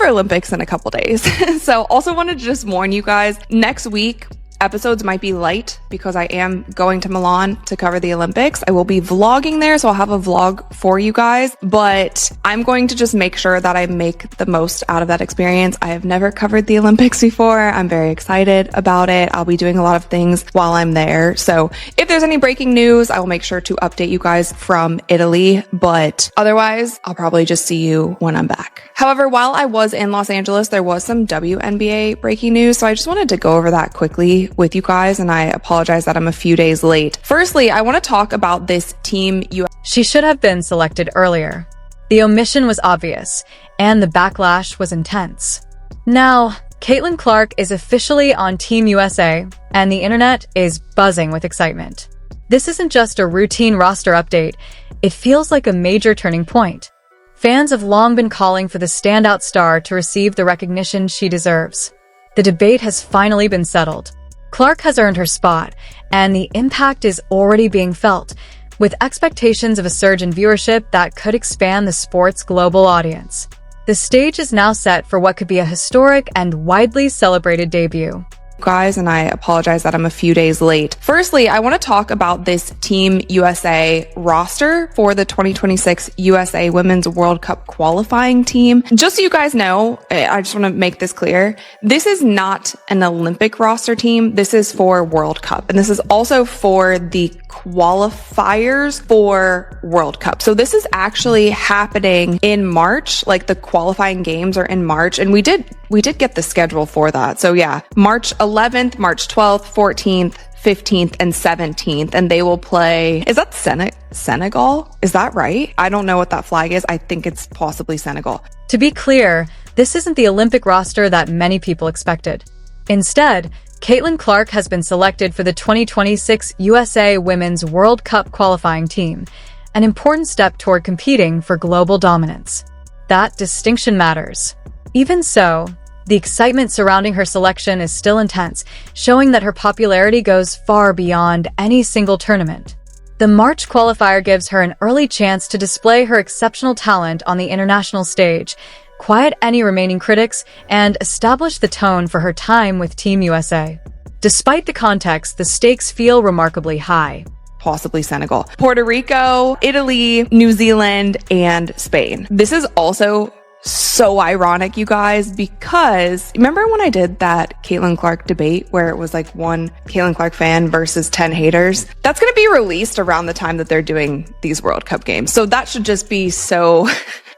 Summer Olympics in a couple days. So also wanted to just warn you guys, next week, episodes might be light because I am going to Milan to cover the Olympics. I will be vlogging there, so I'll have a vlog for you guys, but I'm going to just make sure that I make the most out of that experience. I have never covered the Olympics before. I'm very excited about it. I'll be doing a lot of things while I'm there. So if there's any breaking news, I will make sure to update you guys from Italy, but otherwise, I'll probably just see you when I'm back. However, while I was in Los Angeles, there was some WNBA breaking news, so I just wanted to go over that quickly with you guys, and I apologize that I'm a few days late. Firstly, I want to talk about this Team USA. She should have been selected earlier. The omission was obvious, and the backlash was intense. Now, Caitlin Clark is officially on Team USA, and the internet is buzzing with excitement. This isn't just a routine roster update, it feels like a major turning point. Fans have long been calling for the standout star to receive the recognition she deserves. The debate has finally been settled. Clark has earned her spot, and the impact is already being felt, with expectations of a surge in viewership that could expand the sport's global audience. The stage is now set for what could be a historic and widely celebrated debut. Guys, and I apologize that I'm a few days late. Firstly, I want to talk about this Team USA roster for the 2026 USA Women's World Cup qualifying team. Just so you guys know, I just want to make this clear. This is not an Olympic roster team. This is for World Cup. And this is also for the qualifiers for World Cup. So this is actually happening in March. Like the qualifying games are in March, and we did get the schedule for that. So yeah, March 11th, March 12th, 14th, 15th, and 17th, and they will play, is that Senegal? Is that right? I don't know what that flag is. I think it's possibly Senegal. To be clear, this isn't the Olympic roster that many people expected. Instead, Caitlin Clark has been selected for the 2026 USA Women's World Cup qualifying team, an important step toward competing for global dominance. That distinction matters. Even so, the excitement surrounding her selection is still intense, showing that her popularity goes far beyond any single tournament. The March qualifier gives her an early chance to display her exceptional talent on the international stage, quiet any remaining critics, and establish the tone for her time with Team USA. Despite the context, the stakes feel remarkably high. Possibly Senegal, Puerto Rico, Italy, New Zealand, and Spain. This is also so ironic, you guys, because remember when I did that Caitlin Clark debate where it was like one Caitlin Clark fan versus 10 haters? That's going to be released around the time that they're doing these World Cup games. So that should just be so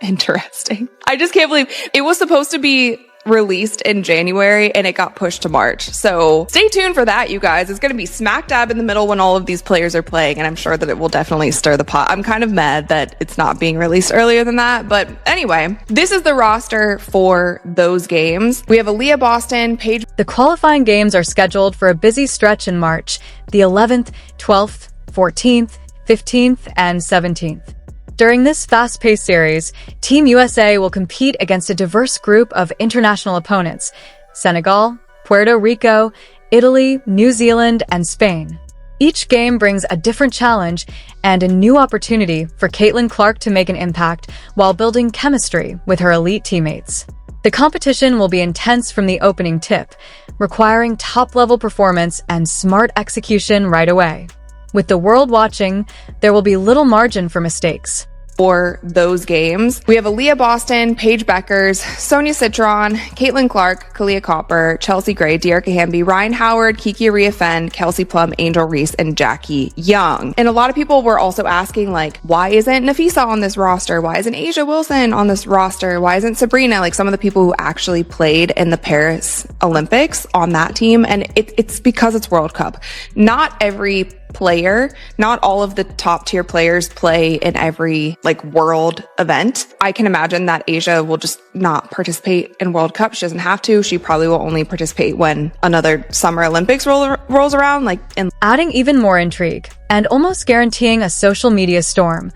interesting. I just can't believe it was supposed to be released in January and it got pushed to March. So stay tuned for that, you guys. It's going to be smack dab in the middle when all of these players are playing, and I'm sure that it will definitely stir the pot. I'm kind of mad that it's not being released earlier than that. But anyway, this is the roster for those games. We have Aaliyah Boston, Paige. The qualifying games are scheduled for a busy stretch in March, the 11th, 12th, 14th, 15th, and 17th. During this fast-paced series, Team USA will compete against a diverse group of international opponents: Senegal, Puerto Rico, Italy, New Zealand, and Spain. Each game brings a different challenge and a new opportunity for Caitlin Clark to make an impact while building chemistry with her elite teammates. The competition will be intense from the opening tip, requiring top-level performance and smart execution right away. With the world watching, there will be little margin for mistakes. For those games, we have Aaliyah Boston, Paige Beckers, Sonia Citron, Caitlin Clark, Kalia Copper, Chelsea Gray, Dearica Hamby, Ryan Howard, Kiki Riafend, Kelsey Plum, Angel Reese, and Jackie Young. And a lot of people were also asking, like, why isn't Nafisa on this roster? Why isn't Asia Wilson on this roster? Why isn't Sabrina? Like some of the people who actually played in the Paris Olympics on that team. And it's because it's World Cup. Not every player, not all of the top tier players play in every like world event. I can imagine that Asia will just not participate in World Cup. She doesn't have to. She probably will only participate when another Summer Olympics rolls around. Adding even more intrigue and almost guaranteeing a social media storm,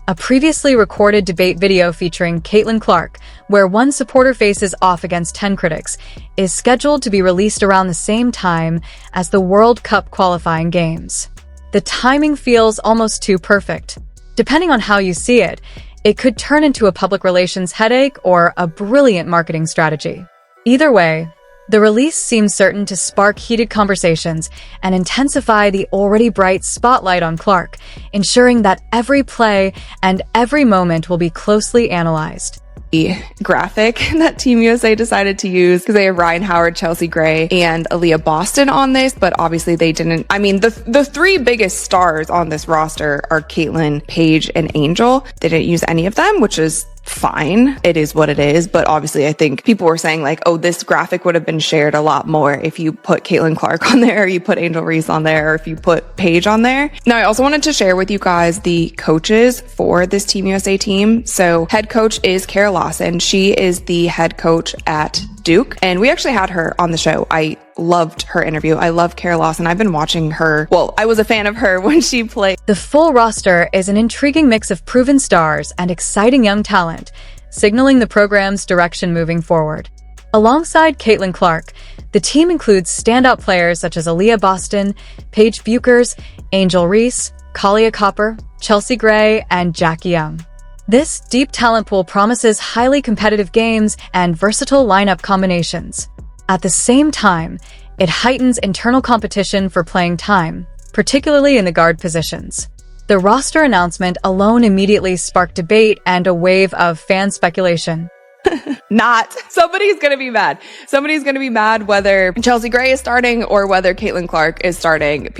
a previously recorded debate video featuring Caitlin Clark, where one supporter faces off against 10 critics, is scheduled to be released around the same time as the World Cup qualifying games. The timing feels almost too perfect. Depending on how you see it, It could turn into a public relations headache or a brilliant marketing strategy. Either way, the release seems certain to spark heated conversations and intensify the already bright spotlight on Clark, ensuring that every play and every moment will be closely analyzed. The graphic that Team USA decided to use, because they have Ryan Howard, Chelsea Gray, and Aaliyah Boston on this, but obviously they didn't. I mean, the three biggest stars on this roster are Caitlin, Paige, and Angel. They didn't use any of them, which is fine. It is what it is. But obviously I think people were saying like, oh, this graphic would have been shared a lot more if you put Caitlin Clark on there, or you put Angel Reese on there, or if you put Paige on there. Now, I also wanted to share with you guys the coaches for this Team USA team. So head coach is Kara Lawson. She is the head coach at Duke. And we actually had her on the show. I loved her interview. I love Kara Lawson. I've been watching her. Well, I was a fan of her when she played. The full roster is an intriguing mix of proven stars and exciting young talent, signaling the program's direction moving forward. Alongside Caitlin Clark, the team includes standout players such as Aaliyah Boston, Paige Buchers, Angel Reese, Kalia Copper, Chelsea Gray, and Jackie Young. This deep talent pool promises highly competitive games and versatile lineup combinations. At the same time, it heightens internal competition for playing time, particularly in the guard positions. The roster announcement alone immediately sparked debate and a wave of fan speculation. Somebody's going to be mad. Somebody's going to be mad whether Chelsea Gray is starting or whether Caitlin Clark is starting.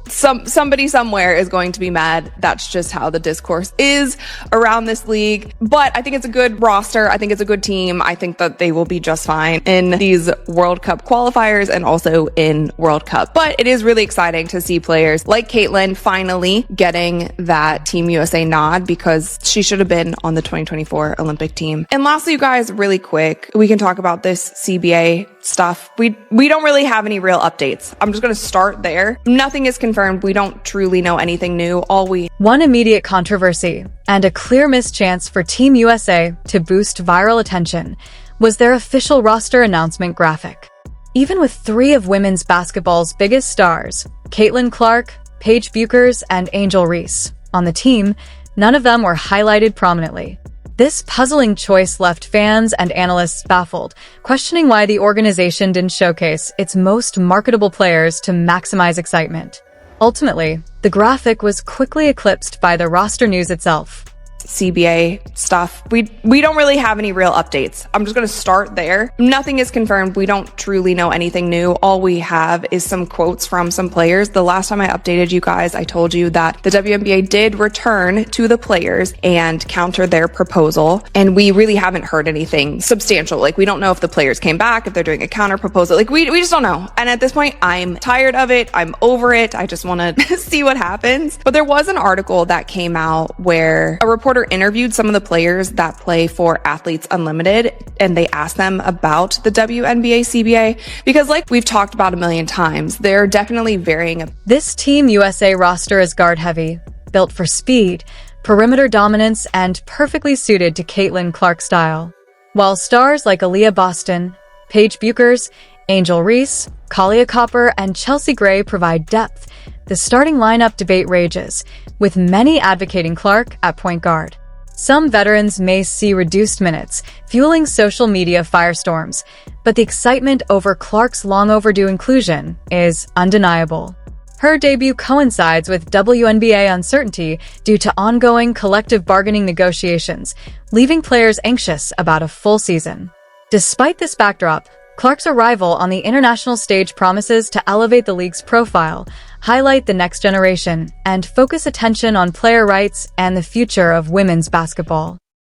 Somebody somewhere is going to be mad. That's just how the discourse is around this league. But I think it's a good roster. I think it's a good team. I think that they will be just fine in these World Cup qualifiers and also in World Cup. But it is really exciting to see players like Caitlin finally getting that Team USA nod, because she should have been on the 2024 Olympic team. And lastly, you guys, really quick, we can talk about this CBA stuff. We don't really have any real updates. I'm just going to start there. Nothing is confirmed. We don't truly know anything new. One immediate controversy and a clear missed chance for Team USA to boost viral attention was their official roster announcement graphic. Even with three of women's basketball's biggest stars, Caitlin Clark, Paige Buchers, and Angel Reese, on the team, none of them were highlighted prominently. This puzzling choice left fans and analysts baffled, questioning why the organization didn't showcase its most marketable players to maximize excitement. Ultimately, the graphic was quickly eclipsed by the roster news itself. CBA stuff. We don't really have any real updates. I'm just going to start there. Nothing is confirmed. We don't truly know anything new. All we have is some quotes from some players. The last time I updated you guys, I told you that the WNBA did return to the players and counter their proposal. And we really haven't heard anything substantial. Like, we don't know if the players came back, if they're doing a counter proposal. Like, we just don't know. And at this point, I'm tired of it. I'm over it. I just want to see what happens. But there was an article that came out where a reporter interviewed some of the players that play for Athletes Unlimited, and they asked them about the WNBA CBA, because like we've talked about a million times, they're definitely varying. This Team USA roster is guard heavy, built for speed, perimeter dominance, and perfectly suited to Caitlin Clark's style. While stars like Aaliyah Boston, Paige Buchers, Angel Reese, Kalia Copper, and Chelsea Gray provide depth, the starting lineup debate rages, with many advocating Clark at point guard. Some veterans may see reduced minutes, fueling social media firestorms, but the excitement over Clark's long overdue inclusion is undeniable. Her debut coincides with WNBA uncertainty due to ongoing collective bargaining negotiations, leaving players anxious about a full season. Despite this backdrop, Clark's arrival on the international stage promises to elevate the league's profile, highlight the next generation, and focus attention on player rights and the future of women's basketball.